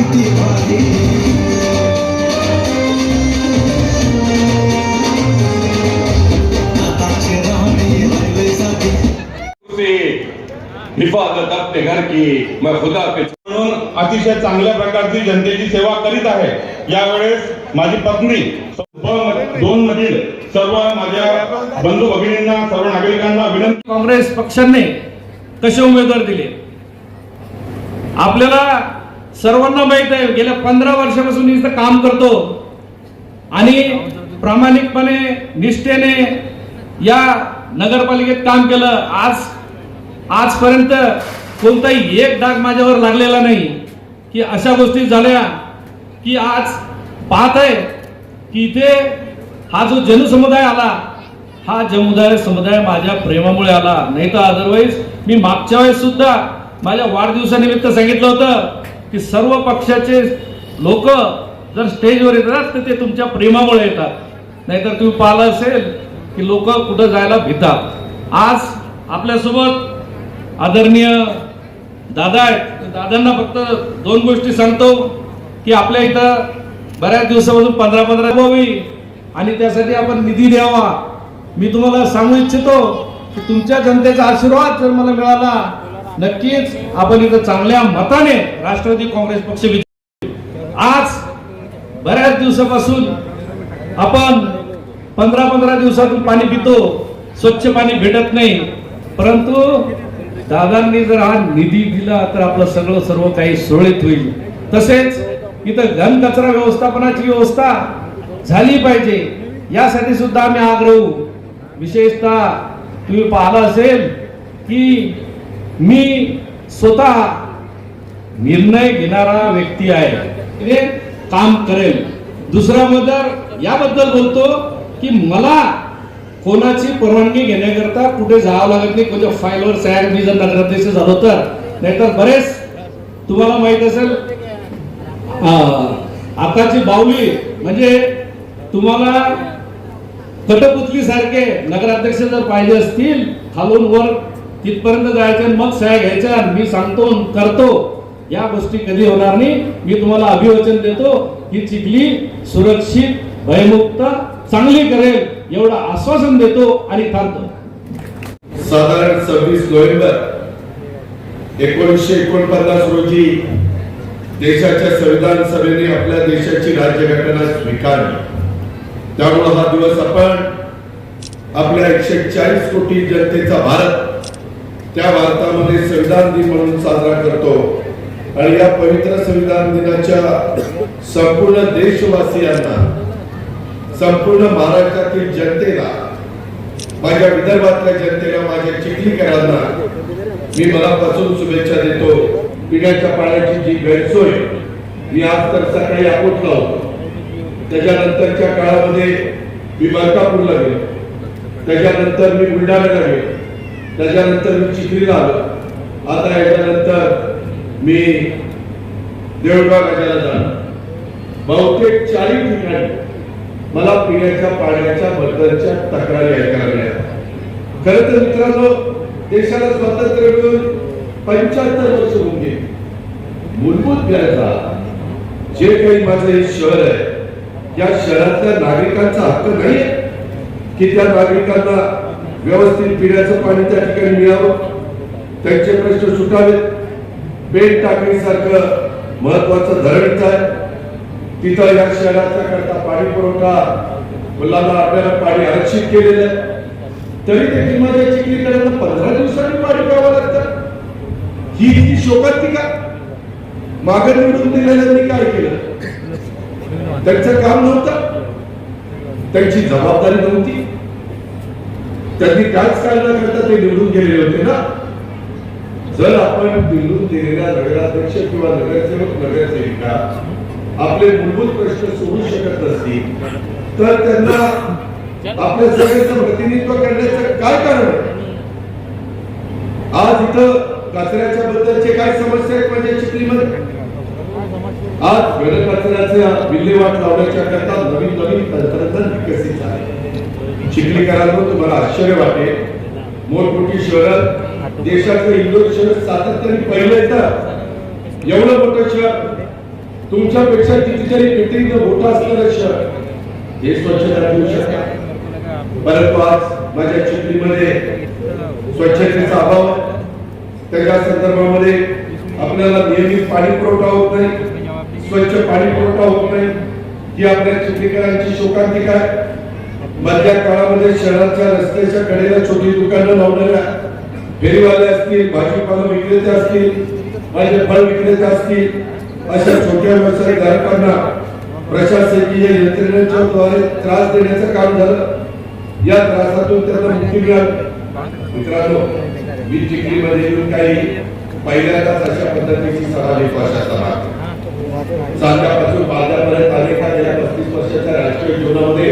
हिफाजत अपने घर की मैं खुदा पे म्हणून अतिशय चांगल्या प्रकारची जनतेची सेवा करीत आहे। यावेळेस माझी पत्नी 2 मधील सर्व माझ्या बंधू भगिनींना सर्व नागरिकांना विनंती। काँग्रेस पक्षाने कसे उमेदवार दिले आपल्याला सर्वांना माहित आहे। गेल्या 15 वर्षापासून इथं काम करतो आणि प्रामाणिकपणे निष्ठेने या नगरपालिकेत काम केलं। आजपर्यंत कोणताही एक डाग माझ्यावर लागलेला नाही की अशा गोष्टी झाल्या की आज पाहत आहे की इथे हा जो जनसमुदाय आला, हा समुदाय माझ्या प्रेमामुळे आला, नाही तर अदरवाईज मी मागच्या वेळेस सुद्धा माझ्या वाढदिवसानिमित्त सांगितलं होतं की सर्व पक्षाचे लोक जर स्टेजवर येतात तर ते तुमच्या प्रेमामुळे येतात, नाहीतर तुम्ही पाहिलं असेल की लोक कुठं जायला भितात। आज आपल्यासोबत आदरणीय दादा आहेत, दादांना फक्त 2 गोष्टी सांगतो की आपल्या इथं बऱ्याच दिवसापासून 15 व्हावी आणि त्यासाठी आपण निधी द्यावा। मी तुम्हाला सांगू इच्छितो की तुमच्या जनतेचा आशीर्वाद जर मला मिळाला, नक्कीच आपण इथं चांगल्या मताने राष्ट्रवादी काँग्रेस पक्ष विजयी। आज बऱ्याच दिवसापासून आपण 15 दिवसातून पाणी पितो, स्वच्छ पाणी भेटत नाही, परंतु दादांनी जर हा निधी दिला तर आपलं सर्व काही सुरळीत होईल। तसेच इथं घन कचरा व्यवस्थापनाची व्यवस्था झाली पाहिजे, यासाठी सुद्धा आम्ही आग्रह, विशेषतः तुम्ही पाहिलं असेल की मी स्वतः निर्णय घेणारा व्यक्ती आहे, काम करेल। दुसरा मुद्दा याबद्दल बोलतो की मला कोणाची परवानगी घेण्याकरता कुठे जावं लागत नाही, कोणत्या फाईलवर सह्या मी जर नगराध्यक्ष झालो तर, नाहीतर बरेच तुम्हाला माहित असेल आताची बावली म्हणजे तुम्हाला कटपुतली सारखे नगराध्यक्ष जर पाहिजे असतील खालून वर तिथपर्यंत जायचं मग सह्या घ्यायच्या। मी सांगतो करतो, या गोष्टी कधी होणार नाही। मी तुम्हाला अभिवचन देतो की चिखली सुरक्षित भयमुक्त चांगली करेल एवढं आश्वासन देतो आणि थांबतो। साधारण 26 नोव्हेंबर 1949 रोजी देशाच्या संविधान सभेने आपल्या देशाची राज्यघटना स्वीकारली। त्यामुळे हा दिवस आपण आपल्या 140 कोटी जनतेचा भारत, त्या भारतामध्ये संविधान दिन म्हणून साजरा करतो। आणि या पवित्र संविधान दिनाच्या संपूर्ण देशवासियांना, संपूर्ण महाराष्ट्रातील जनतेला, माझ्या विदर्भातल्या जनतेला, माझ्या चिखलीकरांना मी मनापासून शुभेच्छा देतो। पिण्याच्या पाण्याची जी गैरसोय, मी आज तर सकाळी अकोटला होतो, त्याच्यानंतरच्या काळामध्ये मी मलकापूरला गेलो, त्याच्यानंतर मी बुलढाण्याला गेलो, त्याच्यानंतर मी चिखलीला आलो, आता याच्यानंतर मी देऊळगाव राजाला जाणार। बहुतेक 40 ठिकाणी मला पिण्याच्या पाण्याच्या बद्दलच्या तक्रारी ऐकायला मिळाल्या। खरं तर मित्रांनो, देशाला स्वातंत्र्य मिळून 75 वर्ष होऊन गेली। मूलभूत गरजा जे काही माझं हे शहर आहे, या शहरातल्या नागरिकांचा हक्क नाही की त्या नागरिकांना व्यवस्थित पिण्याचं पाणी त्या ठिकाणी मिळावं, त्यांचे प्रश्न सुटावेत। पेट टाकणीसारखं महत्वाचं धरण आहे, तिथं या शहराचा करता पाणी पुरवठा मुलांना आपल्याला पाणी आरक्षित केलेलं आहे, तरी देखील माझ्या चिखलीकरांना 15 दिवसांनी पाणी प्यावं लागतं। ही शोकांतिका मागे निवडून दिलेल्यांनी काय केलं? त्यांचं काम नव्हतं, त्यांची जबाबदारी नव्हती, त्यांनी काहीच काय न करता ते निवडून गेलेले होते ना। जर आपण निवडून दिलेल्या नगराध्यक्ष किंवा नगरसेवक नगरसेविका आपले मूलभूत प्रश्न सोडू शकत नसतील तर त्यांना आपल्या सगळ्यांचं प्रतिनिधित्व करण्याचं काय कारण? आज इथं कचऱ्याच्या बद्दलचे काय समस्या आहेत म्हणजे चिखलीमध्ये? आज घनकचऱ्याचा विल्हेवाट लावण्याच्या करता नवीन तंत्रज्ञान विकसित आहे। चिखलीकरांवर तुम्हाला आश्चर्य वाटेल, मोठमोठी शहरं, देशाचं इंदोर शहर सातत्याने पहिलं येतं, एवढं मोठं शहर तुमच्यापेक्षा कितीतरी फिटिंग मोठं असणारं शहर हे स्वच्छता ठेवू शकता. परंतु आज माझ्या चिखलीमध्ये स्वच्छतेचा अभाव, त्याच्या संदर्भामध्ये आपल्याला नियमित पाणी पुरवठा होत नाही, स्वच्छ पाणी पुरवठा होत नाही, ही आपल्या चिखलीकरांची शोकांतिका आहे. मधल्या काळामध्ये शहराच्या रस्त्याच्या कडेला छोटी दुकानं लावणाऱ्या फेरीवाले असतील, भाजीपाला विक्रेते असतील, माझे फळ विक्रेते असतील, अशा छोट्या व्यवसायधारकांना प्रशासकीय यंत्रणेच्या द्वारे त्रास देण्याचं काम झालं. या त्रासातून त्यांना मुक्ती मिळाली. मित्रांनो, मी चिखलीमध्ये येऊन काही पहिल्यांदाच अशा पद्धतीची सभा 1 वर्षाचा भाग चांद्यापासून बाजारपर्यंत अनेका गेल्या 35 वर्षाच्या राजकीय जीवनामध्ये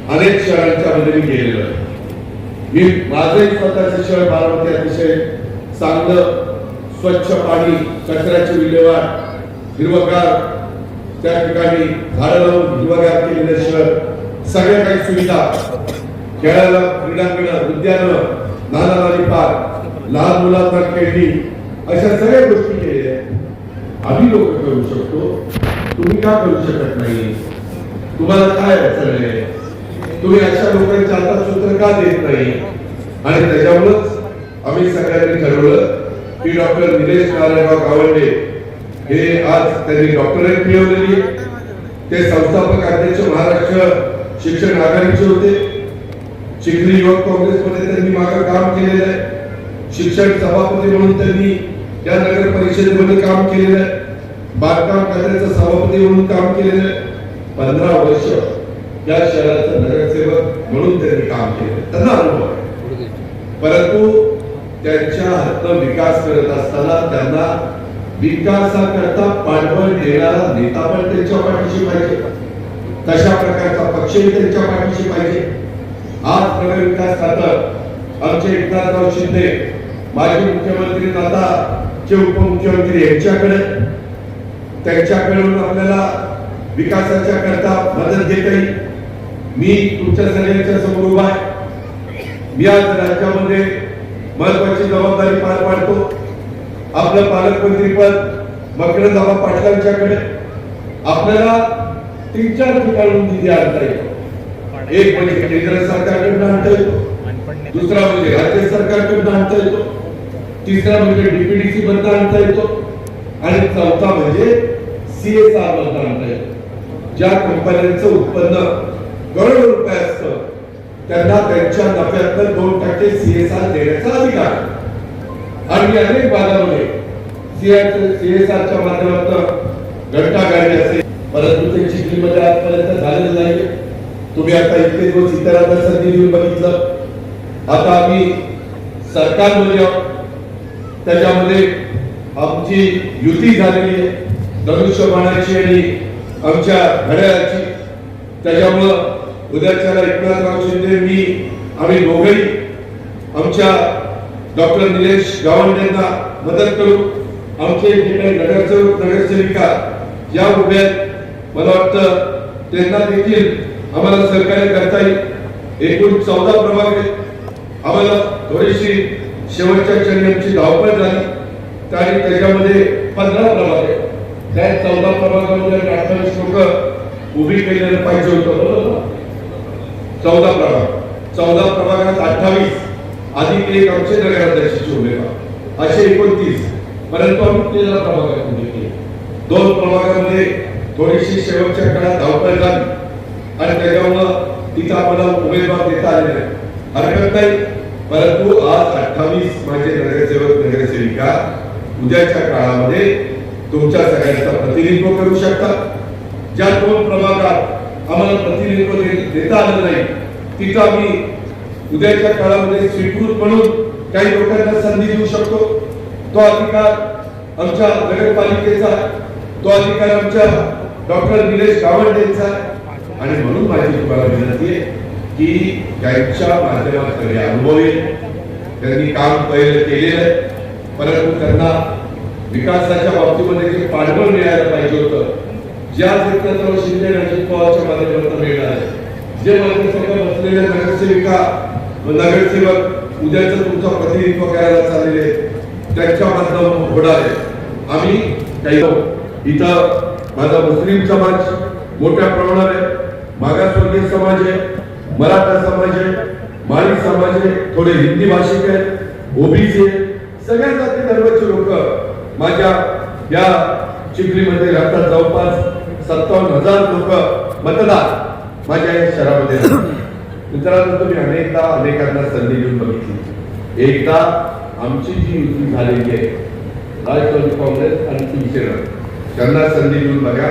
अनेक शहरांच्या मध्ये मी गेलेलो आहे. मी माझे स्वतःचे शहर बारामती अतिशय चांगलं स्वच्छ पाणी, कचऱ्याची विल्हेवाट, हिरवगार त्या ठिकाणी झाडं लावून हिरवगार केलेलं शहर, सगळ्या काही सुविधा, खेळायला क्रीडांगण, उद्यान, नानानानी पार्क, लहान मुलांना खेळणी, अशा सगळ्या गोष्टी केलेल्या आहेत. आम्ही लोक करू शकतो, तुम्ही का करू शकत नाही? तुम्हाला काय अडचण आहे? तुम्ही अशा लोकांच्या हातात सूत्र का देत नाही? आणि त्याच्यामुळेच आम्ही सगळ्यांनी ठरवलं की डॉक्टर निलेश नारायणराव गावंडे हे आज त्यांनी डॉक्टरेट मिळवलेली, ते संस्थापक अध्यक्ष महाराष्ट्र शिक्षण आघाडीचे होते. चिखली युवक काँग्रेसमध्ये त्यांनी मागे काम केलेलं आहे. शिक्षण सभापती म्हणून त्यांनी या नगर परिषदेमध्ये काम केलेलं आहे. बांधकाम खात्याचं सभापती म्हणून काम केलेलं आहे. 15 वर्ष या शहराचा नगरसेवक म्हणून त्यांनी काम केलं, त्यांना अनुभव आहे. परंतु त्यांच्या हातनं विकास करत असताना त्यांना विकासाकरता पाठबळ देणारा नेता पण त्यांच्या पाठीशी पाहिजे, तशा प्रकारचा पक्षही त्यांच्या पाठीशी पाहिजे. आज नगर विकास खातं आमचे एकनाथराव शिंदे माजी मुख्यमंत्री आताचे उपमुख्यमंत्री यांच्याकडे, त्यांच्याकडून आपल्याला विकासाच्या करता मदत घेता येईल. मी तुमच्या सगळ्यांच्या समोर उभा आहे. मी आज राज्यामध्ये महत्वाची जबाबदारी पार पाडतो. आपलं पालकमंत्री पद मकरंद पाटलांच्याकडे. आपल्याला 3-4 ठिकाणून निधी आणता येतो. एक म्हणजे केंद्र सरकारकडून आणता येतो, दुसरा म्हणजे राज्य सरकारकडून आणता येतो, तिसरा म्हणजे डीपीडीसी मधून आणता येतो, आणि चौथा म्हणजे CSR मधून आणता येतो. ज्या कंपन्यांचं उत्पन्न करोडो रुपये असतं त्यांना त्यांच्या नफ्यातलं 2% CSR देण्याचा अधिकार. आणि अनेक भागामध्ये CSRच्या माध्यमातून घंटागाडी असेल, परंतु ते चिखलीमध्ये आजपर्यंत झालेलं नाही. तुम्ही आता इतके दिवस इतरांना संधी देऊन बघितलं. आता आम्ही सरकारमध्ये आहोत, त्याच्यामध्ये आमची युती झालेली आहे धनुष्यबाणाची आणि आमच्या घड्याळाची. त्याच्यामुळं उद्याच्याला एकनाथराव शिंदे, मी, आम्ही दोघेही आमच्या डॉक्टर निलेश गावंडेंना मदत करू. आमचे जे काही नगरसेवक नगरसेविका या उभ्या, मला वाटतं त्यांना देखील आम्हाला सहकार्य करता येईल. एकूण 14 प्रभाग आहेत. आम्हाला थोडीशी शेवटच्या क्षणी आमची धावपळ झाली आणि त्याच्यामध्ये 15 प्रभाग आहेत. त्या 14 प्रभागामध्ये 28 लोक उभी केलेलं पाहिजे होतं, बरोबर? 14 प्रभागात 28 अधिक एक आमचे नगराध्यक्षाचे उमेदवार, असे 29. परंतु आम्ही 13 प्रभागात उभी केली. 2 प्रभागामध्ये थोडीशी शेवटच्या काळात धावपळ झाली आणि त्याच्यामुळं तिथं आम्हाला उमेदवार देता आले नाही. हरकत नाही, परंतु आज 28 माझे नगरसेवक नगरसेविका उद्याच्या काळामध्ये तुमच्या सगळ्यांचं प्रतिनिधित्व करू शकतात. ज्या 2 प्रभागात आम्हाला प्रतिनिधित्व देता आलं नाही तिथं आम्ही उद्याच्या काळामध्ये स्वीकृत म्हणून काही लोकांना संधी देऊ शकतो. तो अधिकार आमच्या नगरपालिकेचा, तो अधिकार आमच्या डॉक्टर निलेश गावंडेंचा आहे. आणि म्हणून माझी तुम्हाला विनंती आहे की ज्यांच्या माध्यमातून अनुभव येईल, त्यांनी काम पहिलं केलेलं आहे, परंतु त्यांना विकासाच्या बाबतीमध्ये जे पाठबळ मिळायला पाहिजे होतं, ज्या एकनाथराव शिंदे अजित पवारच्या माध्यमातून मिळणार आहे, जे मंत्रिसंघ बसलेल्या नगरसेविका व नगरसेवक उद्याचं तुमचं प्रतिनिधित्व करायला चाललेले त्यांच्या माध्यमातून होणार आहे. आम्ही काही इथं माझा मुस्लिम समाज मोठ्या प्रमाणावर आहे, मागासवर्गीय समाज आहे, मराठा समाज आहे, माळी समाज आहे, थोडे हिंदी भाषिक आहेत, ओबीसी आहे, सगळ्या जाती धर्माचे लोक माझ्या या चिखलीमध्ये राहतात. जवळपास 57,000 लोक मतदार माझ्या या शहरामध्ये राहतात. मित्रांनो, तुम्ही अनेकांना संधी देऊन बघितली. एकदा आमची जी युती झालेली आहे राष्ट्रवादी काँग्रेस आणि शिवसेना, त्यांना संधी देऊन बघा.